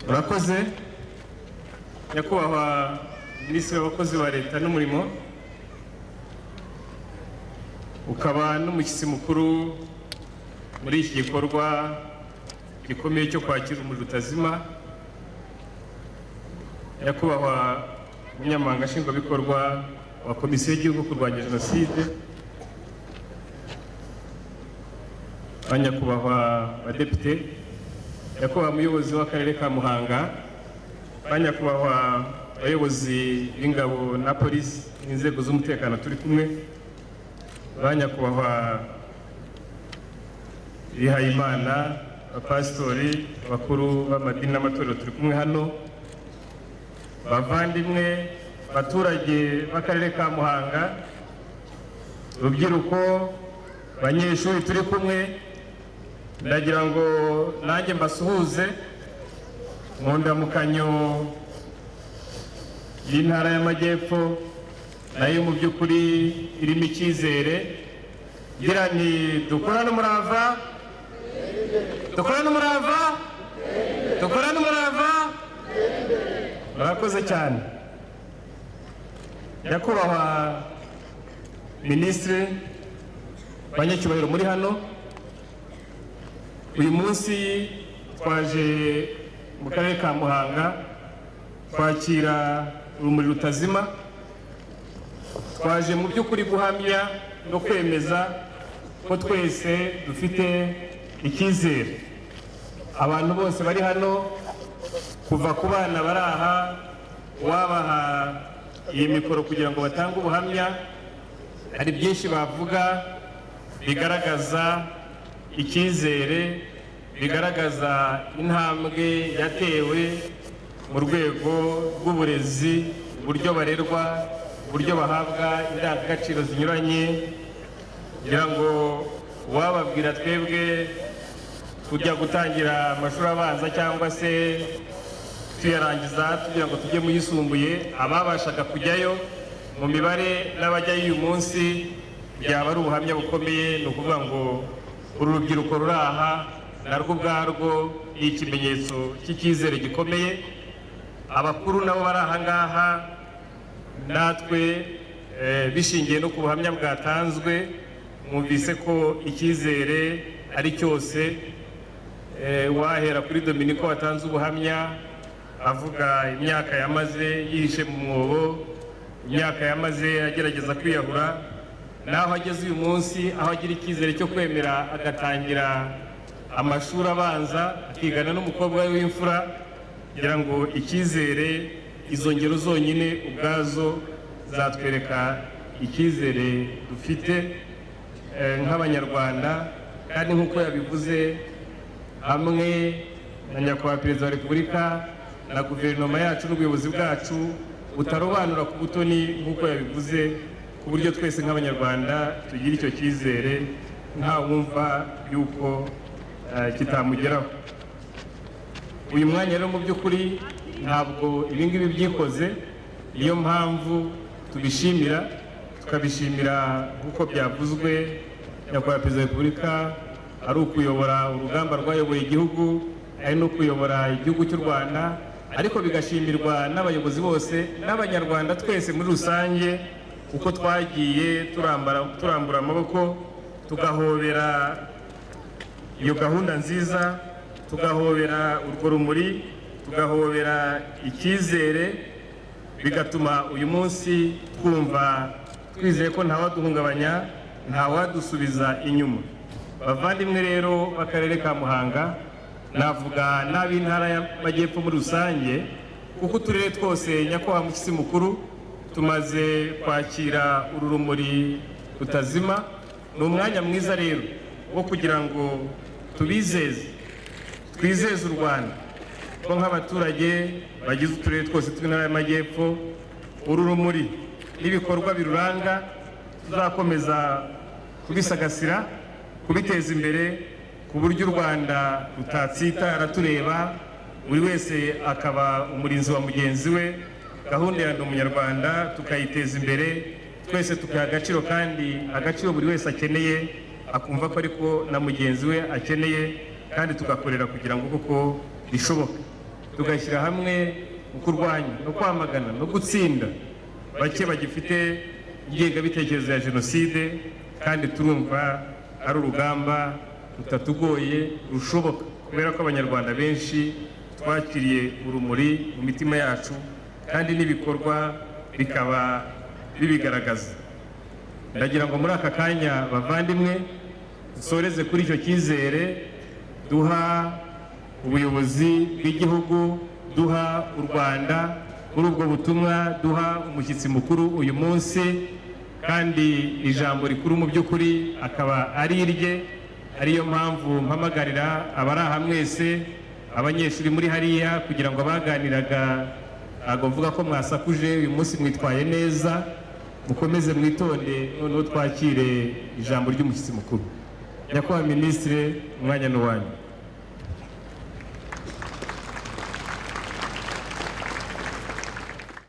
Murakoze nyakubahwa Minisitiri w'abakozi ba leta n'umurimo, ukaba n'umushyitsi mukuru muri iki gikorwa gikomeye cyo kwakira umuriro utazima. Nyakubahwa Umunyamabanga Nshingwabikorwa wa Komisiyo y'Igihugu kurwanya Jenoside, Nyakubahwa Badepite, Nyakubahwa Umuyobozi w'Akarere ka Muhanga, Nyakubahwa abayobozi b'ingabo na polisi n'inzego z'umutekano turi kumwe, Nyakubahwa Bihayimana, abapasitori, abakuru b'amadini n'amatorero turi kumwe hano, bavandimwe, abaturage b'Akarere ka Muhanga, urubyiruko, abanyeshuri turi kumwe, ndagira ngo nanjye mbasuhuze mu ndamukanyo y'Intara y'Amajyepfo, nayo mu by'ukuri irimo icyizere, ngira nti dukorane umurava, dukorane umurava, dukorane umurava. Murakoze cyane. Nyakubahwa Minisitiri, banyacyubahiro muri hano, uyu munsi twaje mu Karere ka Muhanga kwakira urumuri rutazima. Twaje mu by'ukuri guhamya no kwemeza ko twese dufite icyizere. Abantu bose bari hano, kuva ku bana bari aha, wabaha iyi mikoro kugira ngo batange ubuhamya, hari byinshi bavuga bigaragaza icyizere, bigaragaza intambwe yatewe mu rwego rw'uburezi, uburyo barerwa, uburyo bahabwa indangagaciro zinyuranye. Kugira ngo wababwira twebwe kujya gutangira amashuri abanza cyangwa se tuyarangiza tugira ngo tujye mu yisumbuye, ababashaga kujyayo mu mibare n'abajyayo uyu munsi byaba ari ubuhamya bukomeye. Ni ukuvuga ngo uru rubyiruko ruri aha narwo ubwarwo ni ikimenyetso cy'icyizere gikomeye. Abakuru nabo bari aha ngaha, natwe bishingiye no ku buhamya bwatanzwe, mwumvise ko icyizere ari cyose. Wahera kuri Dominiko watanze ubuhamya avuga imyaka yamaze yihishe mu mwobo, imyaka yamaze agerageza kwiyahura, naho ageze uyu munsi aho agira icyizere cyo kwemera agatangira amashuri abanza akigana n'umukobwa we w'imfura. Kugira ngo icyizere, izo ngero zonyine ubwazo zatwereka icyizere dufite nk'Abanyarwanda. Kandi nk'uko yabivuze, hamwe na Nyakubahwa Perezida wa Repubulika na guverinoma yacu n'ubuyobozi bwacu butarobanura ku butoni nk'uko yabivuze, ku buryo twese nk'Abanyarwanda tugira icyo cyizere nta wumva yuko kitamugeraho. Uyu mwanya rero mu by'ukuri ntabwo ibingibi byikoze, niyo mpamvu tubishimira, tukabishimira nk'uko byavuzwe. Nyakubahwa Perezida wa Repubulika ari ukuyobora urugamba rwayoboye igihugu, ari no kuyobora igihugu cy'u Rwanda, ariko bigashimirwa n'abayobozi bose n'Abanyarwanda twese muri rusange, uko twagiye turambura amaboko tugahobera iyo gahunda nziza, tugahobera urwo rumuri, tugahobera icyizere, bigatuma uyu munsi twumva twizeye ko ntawaduhungabanya, ntawadusubiza inyuma. Bavandimwe rero b'Akarere ka Muhanga, navuga n'ab'Intara y'Amajyepfo muri rusange, kuko uturere twose nyakubahwa mushyitsi mukuru tumaze kwakira uru rumuri rutazima. Ni umwanya mwiza rero wo kugira ngo tubizeze, twizeze u Rwanda ko nk'abaturage bagize uturere twose tw'Intara y'Amajyepfo, uru rumuri n'ibikorwa biruranga tuzakomeza kubisagasira, kubiteza imbere, ku buryo u Rwanda rutatsitara tureba, buri wese akaba umurinzi wa mugenzi we. Gahunda ya Ndi Umunyarwanda tukayiteza imbere, twese tukaha agaciro, kandi agaciro buri wese akeneye akumva ko ariko na mugenzi we akeneye, kandi tugakorera kugira ngo koko bishoboke. tugashyira hamwe mu kurwanya no kwamagana no gutsinda bake bagifite ingengabitekerezo ya jenoside, kandi turumva ari urugamba rutatugoye rushoboka, kubera ko abanyarwanda benshi twakiriye urumuri mu mitima yacu kandi n'ibikorwa bikaba bibigaragaza. Ndagira ngo muri aka kanya bavandimwe dusoreze kuri icyo cyizere duha ubuyobozi bw'igihugu, duha u Rwanda muri ubwo butumwa, duha umushyitsi mukuru uyu munsi, kandi ijambo rikuru mu by'ukuri akaba ari irye. Ariyo mpamvu mpamagarira abari aha mwese, abanyeshuri muri hariya, kugira ngo abaganiraga ntabwo mvuga ko mwasakuje, uyu munsi mwitwaye neza, mukomeze mwitonde, noneho twakire ijambo ry'umushyitsi mukuru. Nyakubahwa Minisitiri, umwanya ni uwanyu.